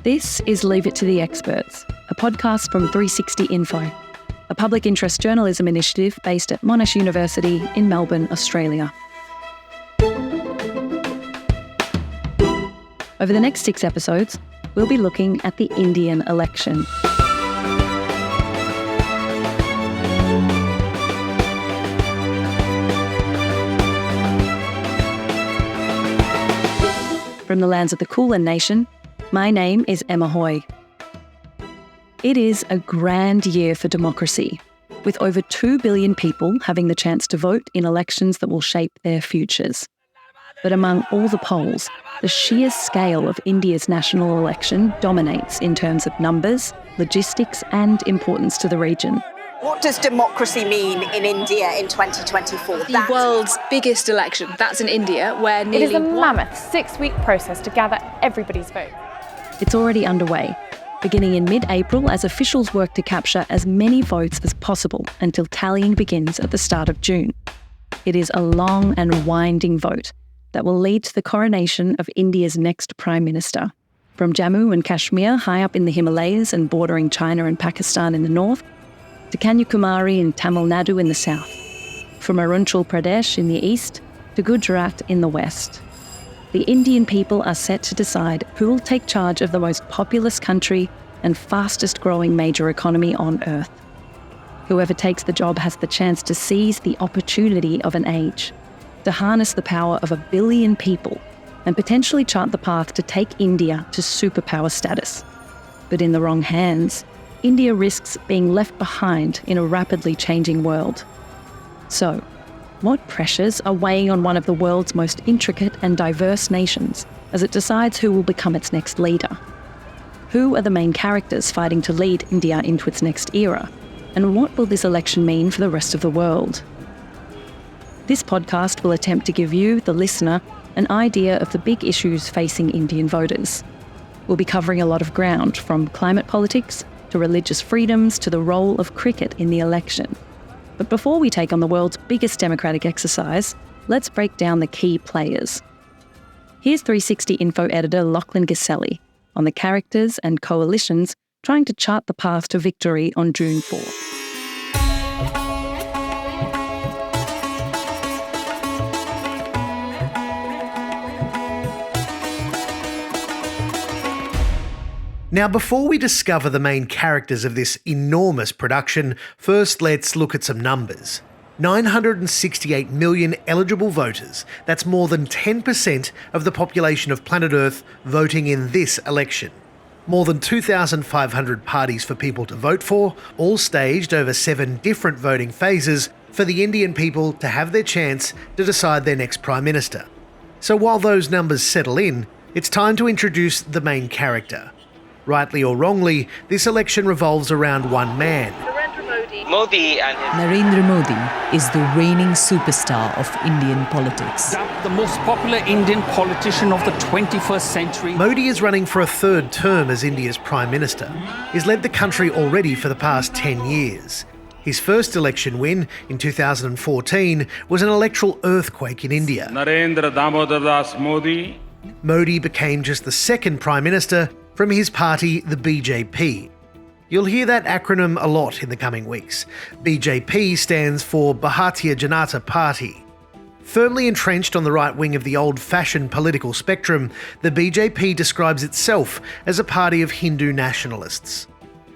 This is Leave It to the Experts, a podcast from 360 Info, a public interest journalism initiative based at Monash University in Melbourne, Australia. Over the next 6 episodes, we'll be looking at the Indian election. From the lands of the Kulin Nation, my name is Emma Hoy. It is a grand year for democracy, with over 2 billion people having the chance to vote in elections that will shape their futures. But among all the polls, the sheer scale of India's national election dominates in terms of numbers, logistics and importance to the region. What does democracy mean in India in 2024? The world's biggest election, that's in India, where nearly... It is a mammoth 6-week process to gather everybody's vote. It's already underway, beginning in mid-April as officials work to capture as many votes as possible until tallying begins at the start of June. It is a long and winding vote that will lead to the coronation of India's next Prime Minister. From Jammu and Kashmir, high up in the Himalayas and bordering China and Pakistan in the north, to Kanyakumari in Tamil Nadu in the south, from Arunachal Pradesh in the east to Gujarat in the west. The Indian people are set to decide who will take charge of the most populous country and fastest growing major economy on earth. Whoever takes the job has the chance to seize the opportunity of an age, to harness the power of 1 billion people and potentially chart the path to take India to superpower status. But in the wrong hands, India risks being left behind in a rapidly changing world. So, what pressures are weighing on one of the world's most intricate and diverse nations as it decides who will become its next leader? Who are the main characters fighting to lead India into its next era? And what will this election mean for the rest of the world? This podcast will attempt to give you, the listener, an idea of the big issues facing Indian voters. We'll be covering a lot of ground, from climate politics to religious freedoms to the role of cricket in the election. But before we take on the world's biggest democratic exercise, let's break down the key players. Here's 360 Info editor Lachlan Guselli on the characters and coalitions trying to chart the path to victory on June 4th. Now, before we discover the main characters of this enormous production, first let's look at some numbers. 968 million eligible voters, that's more than 10% of the population of planet Earth voting in this election. More than 2,500 parties for people to vote for, all staged over 7 different voting phases for the Indian people to have their chance to decide their next Prime Minister. So while those numbers settle in, it's time to introduce the main character. Rightly or wrongly, this election revolves around one man. Narendra Modi is the reigning superstar of Indian politics. The most popular Indian politician of the 21st century. Modi is running for a 3rd term as India's Prime Minister. He's led the country already for the past 10 years. His first election win in 2014 was an electoral earthquake in India. Narendra Damodar Das Modi. Modi became just the 2nd Prime Minister from his party, the BJP. You'll hear that acronym a lot in the coming weeks. BJP stands for Bharatiya Janata Party. Firmly entrenched on the right wing of the old-fashioned political spectrum, the BJP describes itself as a party of Hindu nationalists.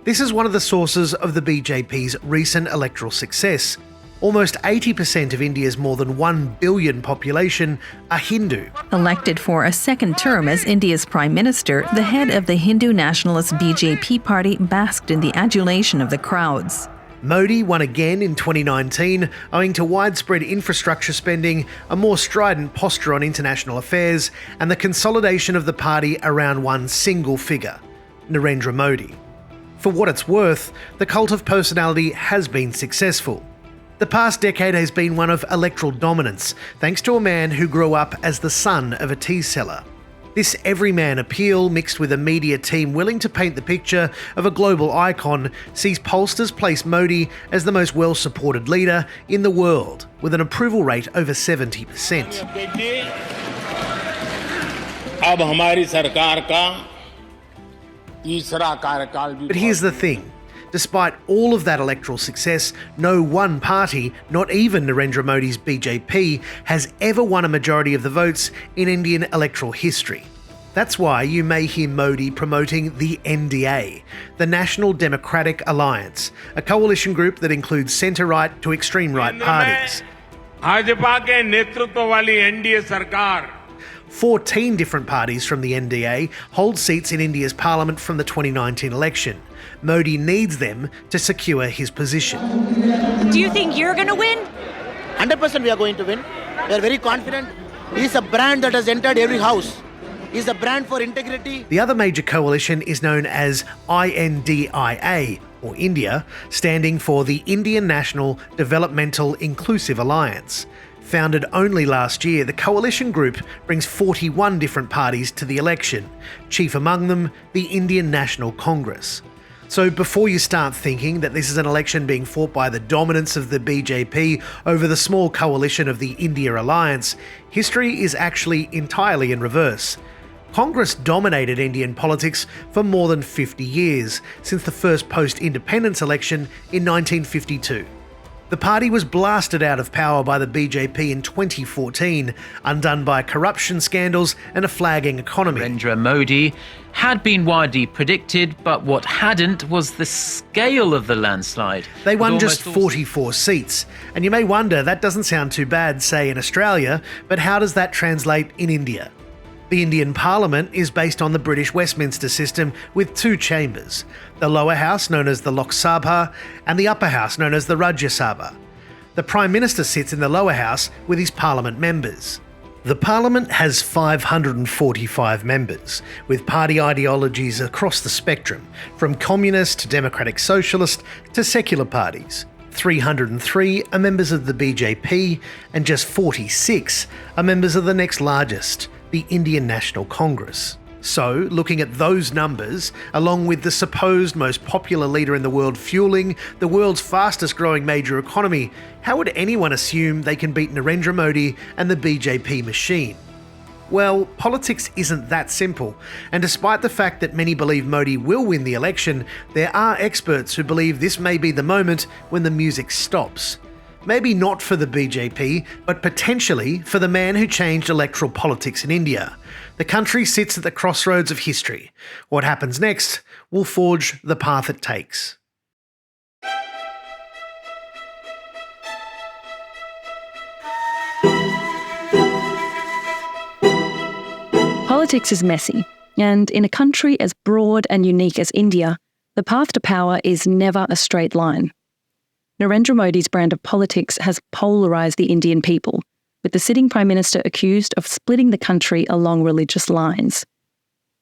This is one of the sources of the BJP's recent electoral success. Almost 80% of India's more than 1 billion population are Hindu. Elected for a 2nd term as India's Prime Minister, the head of the Hindu nationalist BJP party basked in the adulation of the crowds. Modi won again in 2019 owing to widespread infrastructure spending, a more strident posture on international affairs, and the consolidation of the party around one single figure, Narendra Modi. For what it's worth, the cult of personality has been successful. The past decade has been one of electoral dominance, thanks to a man who grew up as the son of a tea seller. This everyman appeal, mixed with a media team willing to paint the picture of a global icon, sees pollsters place Modi as the most well-supported leader in the world, with an approval rate over 70%. अब हमारी सरकार का But here's the thing. Despite all of that electoral success, no one party, not even Narendra Modi's BJP, has ever won a majority of the votes in Indian electoral history. That's why you may hear Modi promoting the NDA, the National Democratic Alliance, a coalition group that includes centre-right to extreme-right parties. Bhajpa के नेतृत्व वाली NDA सरकार 14 different parties from the NDA hold seats in India's parliament from the 2019 election. Modi needs them to secure his position. Do you think you're going to win? 100% we are going to win. We are very confident. He is a brand that has entered every house. He is a brand for integrity. The other major coalition is known as INDIA, or India, standing for the Indian National Developmental Inclusive Alliance. Founded only last year, the coalition group brings 41 different parties to the election, chief among them the Indian National Congress. So before you start thinking that this is an election being fought by the dominance of the BJP over the small coalition of the India Alliance, history is actually entirely in reverse. Congress dominated Indian politics for more than 50 years, since the first post-independence election in 1952. The party was blasted out of power by the BJP in 2014, undone by corruption scandals and a flagging economy. Narendra Modi had been widely predicted, but what hadn't was the scale of the landslide. They won just 44 seats, and you may wonder that doesn't sound too bad, say, in Australia, but how does that translate in India? The Indian Parliament is based on the British Westminster system with two chambers, the lower house known as the Lok Sabha and the upper house known as the Rajya Sabha. The Prime Minister sits in the lower house with his Parliament members. The Parliament has 545 members, with party ideologies across the spectrum, from communist to democratic socialist to secular parties. 303 are members of the BJP and just 46 are members of the next largest, the Indian National Congress. So, looking at those numbers, along with the supposed most popular leader in the world fueling the world's fastest growing major economy, how would anyone assume they can beat Narendra Modi and the BJP machine? Well, politics isn't that simple, and despite the fact that many believe Modi will win the election, there are experts who believe this may be the moment when the music stops. Maybe not for the BJP, but potentially for the man who changed electoral politics in India. The country sits at the crossroads of history. What happens next will forge the path it takes. Politics is messy, and in a country as broad and unique as India, the path to power is never a straight line. Narendra Modi's brand of politics has polarised the Indian people, with the sitting Prime Minister accused of splitting the country along religious lines.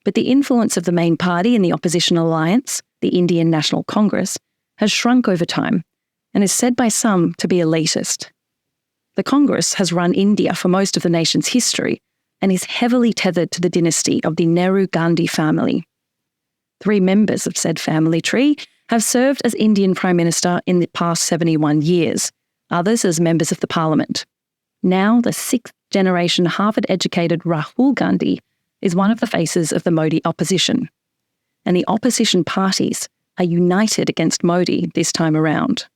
But the influence of the main party in the opposition alliance, the Indian National Congress, has shrunk over time and is said by some to be elitist. The Congress has run India for most of the nation's history and is heavily tethered to the dynasty of the Nehru-Gandhi family. 3 members of said family tree have served as Indian Prime Minister in the past 71 years, others as members of the Parliament. Now, the 6th-generation Harvard-educated Rahul Gandhi is one of the faces of the Modi opposition. And the opposition parties are united against Modi this time around.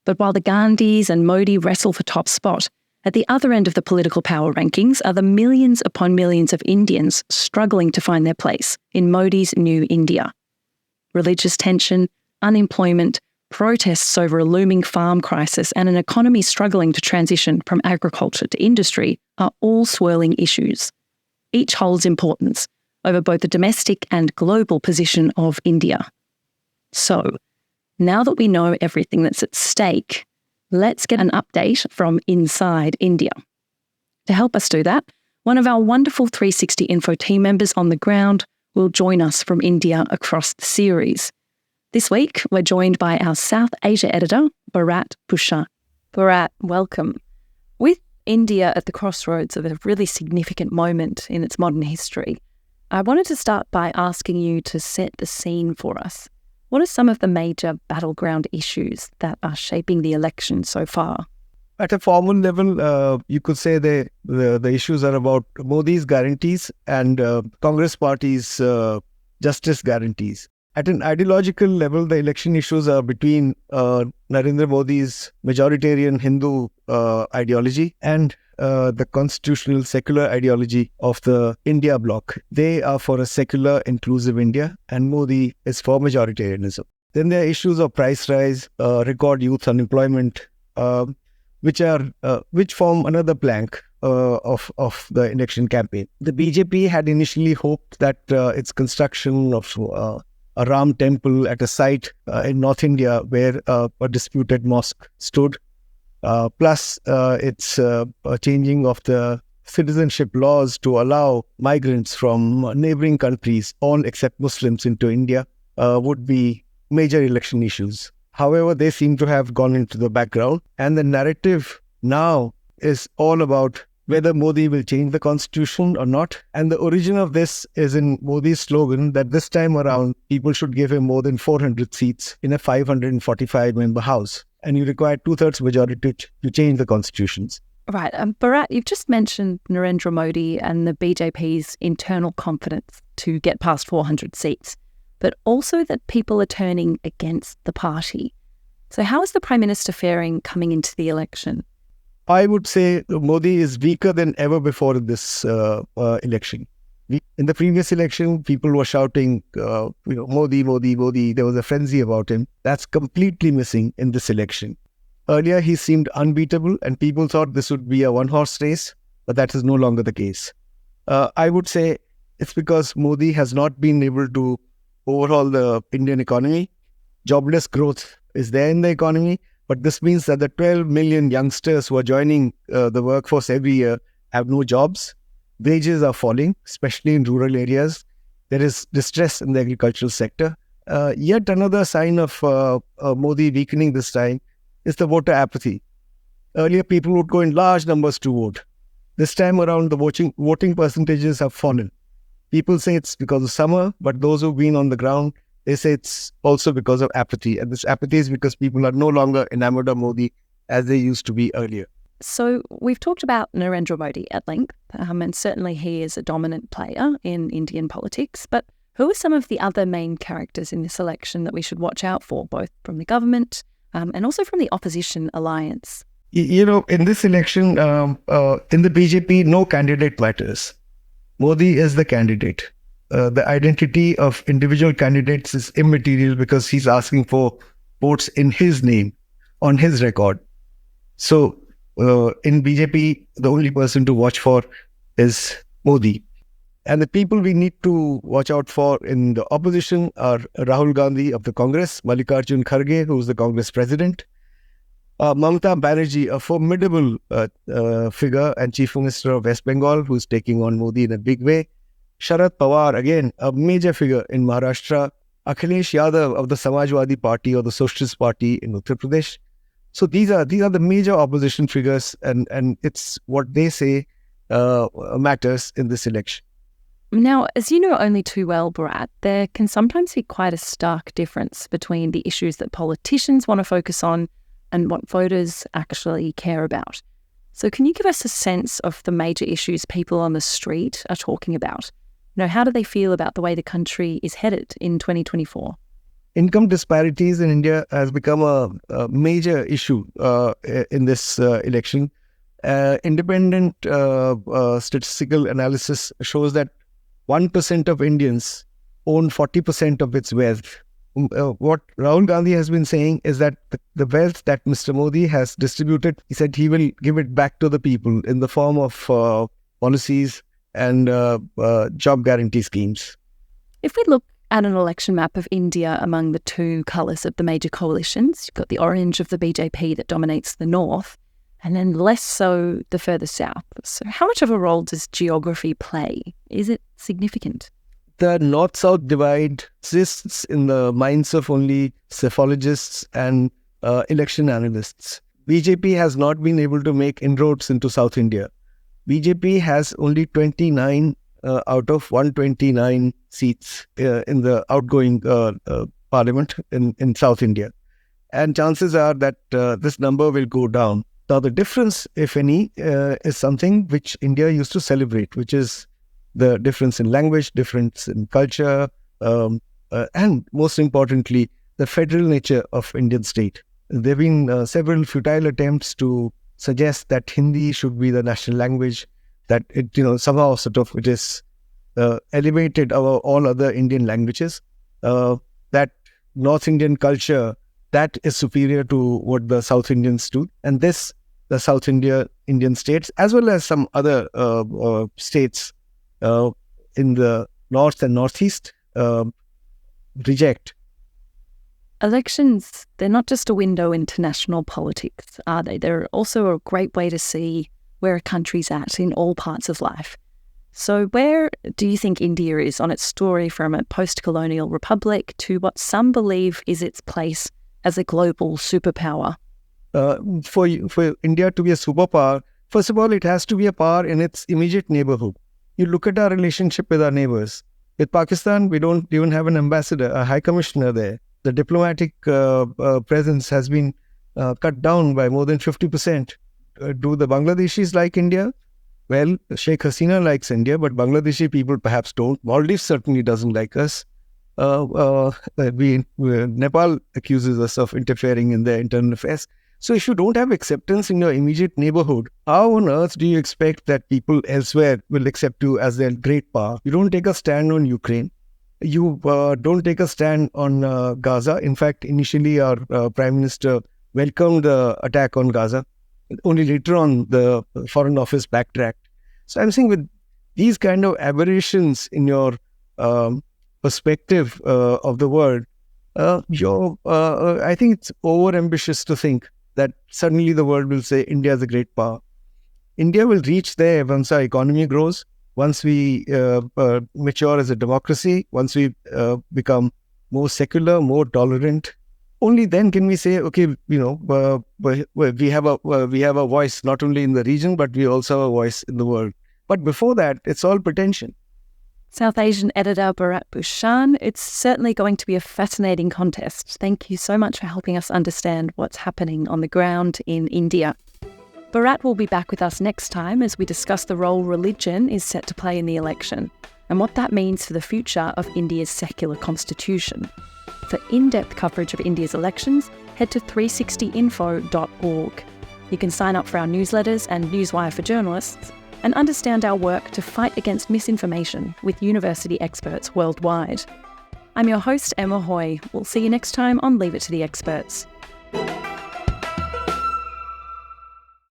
But while the Gandhis and Modi wrestle for top spot, at the other end of the political power rankings are the millions upon millions of Indians struggling to find their place in Modi's new India. Religious tension, unemployment, protests over a looming farm crisis and an economy struggling to transition from agriculture to industry are all swirling issues. Each holds importance over both the domestic and global position of India. So, now that we know everything that's at stake, let's get an update from inside India. To help us do that, one of our wonderful 360 Info team members on the ground will join us from India across the series. This week, we're joined by our South Asia editor, Bharat Bhushan. Bharat, welcome. With India at the crossroads of a really significant moment in its modern history, I wanted to start by asking you to set the scene for us. What are some of the major battleground issues that are shaping the election so far? At a formal level, you could say the issues are about Modi's guarantees and Congress Party's justice guarantees. At an ideological level, the election issues are between Narendra Modi's majoritarian Hindu ideology and the constitutional secular ideology of the India bloc. They are for a secular, inclusive India, and Modi is for majoritarianism. Then there are issues of price rise, record youth unemployment, which form another plank of the election campaign. The BJP had initially hoped that its construction of a Ram temple at a site in North India where a disputed mosque stood, plus its changing of the citizenship laws to allow migrants from neighboring countries, all except Muslims, into India, would be major election issues. However, they seem to have gone into the background, and the narrative now is all about whether Modi will change the constitution or not. And the origin of this is in Modi's slogan that this time around, people should give him more than 400 seats in a 545-member house. And you require 2/3 majority to change the constitutions. Right. Bharat, you've just mentioned Narendra Modi and the BJP's internal confidence to get past 400 seats, but also that people are turning against the party. So how is the Prime Minister faring coming into the election? I would say Modi is weaker than ever before in this election. In the previous election, people were shouting, Modi, Modi, Modi. There was a frenzy about him. That's completely missing in this election. Earlier, he seemed unbeatable and people thought this would be a one-horse race, but that is no longer the case. I would say it's because Modi has not been able to overhaul the Indian economy. Jobless growth is there in the economy, but this means that the 12 million youngsters who are joining the workforce every year have no jobs. Wages are falling, especially in rural areas. There is distress in the agricultural sector. Yet another sign of Modi weakening this time is the voter apathy. Earlier, people would go in large numbers to vote. This time around, the voting percentages have fallen. People say it's because of summer, but those who've been on the ground, they say it's also because of apathy. And this apathy is because people are no longer enamored of Modi as they used to be earlier. So we've talked about Narendra Modi at length, and certainly he is a dominant player in Indian politics. But who are some of the other main characters in this election that we should watch out for, both from the government and also from the opposition alliance? In this election, in the BJP, no candidate matters. Modi is the candidate. The identity of individual candidates is immaterial because he's asking for votes in his name, on his record. So in BJP, the only person to watch for is Modi. And the people we need to watch out for in the opposition are Rahul Gandhi of the Congress, Mallikarjun Kharge, who is the Congress president, Mamata Banerjee, a formidable figure and Chief Minister of West Bengal, who is taking on Modi in a big way, Sharad Pawar, again, a major figure in Maharashtra, Akhilesh Yadav of the Samajwadi Party or the Socialist Party in Uttar Pradesh. So these are the major opposition figures, and it's what they say matters in this election. Now, as you know only too well, Bharat, there can sometimes be quite a stark difference between the issues that politicians want to focus on and what voters actually care about. So can you give us a sense of the major issues people on the street are talking about? How do they feel about the way the country is headed in 2024? Income disparities in India has become a major issue in this election. Independent statistical analysis shows that 1% of Indians own 40% of its wealth. What Rahul Gandhi has been saying is that the wealth that Mr. Modi has distributed, he said he will give it back to the people in the form of policies and job guarantee schemes. If we look at an election map of India among the two colours of the major coalitions, you've got the orange of the BJP that dominates the north, and then less so the further south. So how much of a role does geography play? Is it significant? The north-south divide exists in the minds of only psephologists and election analysts. BJP has not been able to make inroads into South India. BJP has only 29 out of 129 seats in the outgoing parliament in South India. And chances are that this number will go down. Now, the difference, if any, is something which India used to celebrate, which is the difference in language, difference in culture, and most importantly, the federal nature of Indian state. There have been several futile attempts to suggest that Hindi should be the national language, that it, somehow sort of it is elevated over all other Indian languages, that North Indian culture, that is superior to what the South Indians do. And this, the South Indian states, as well as some other states in the North and Northeast, reject. Elections, they're not just a window into national politics, are they? They're also a great way to see where a country's at in all parts of life. So where do you think India is on its story from a post-colonial republic to what some believe is its place as a global superpower? For India to be a superpower, first of all, it has to be a power in its immediate neighborhood. You look at our relationship with our neighbors. With Pakistan, we don't even have an ambassador, a high commissioner there. The diplomatic presence has been cut down by more than 50%. Do the Bangladeshis like India? Well, Sheikh Hasina likes India, but Bangladeshi people perhaps don't. Maldives certainly doesn't like us. Nepal accuses us of interfering in their internal affairs. So if you don't have acceptance in your immediate neighborhood, how on earth do you expect that people elsewhere will accept you as their great power? You don't take a stand on Ukraine. You don't take a stand on Gaza. In fact, initially our Prime Minister welcomed the attack on Gaza. Only later on, the Foreign Office backtracked. So I'm saying with these kind of aberrations in your perspective of the world, I think it's over-ambitious to think that suddenly the world will say India is a great power. India will reach there once our economy grows, once we mature as a democracy, once we become more secular, more tolerant. Only then can we say, okay, we have a voice not only in the region, but we also have a voice in the world. But before that, it's all pretension. South Asian editor Bharat Bhushan, it's certainly going to be a fascinating contest. Thank you so much for helping us understand what's happening on the ground in India. Bharat will be back with us next time as we discuss the role religion is set to play in the election and what that means for the future of India's secular constitution. For in-depth coverage of India's elections, head to 360info.org. You can sign up for our newsletters and Newswire for journalists and understand our work to fight against misinformation with university experts worldwide. I'm your host, Emma Hoy. We'll see you next time on Leave It to the Experts.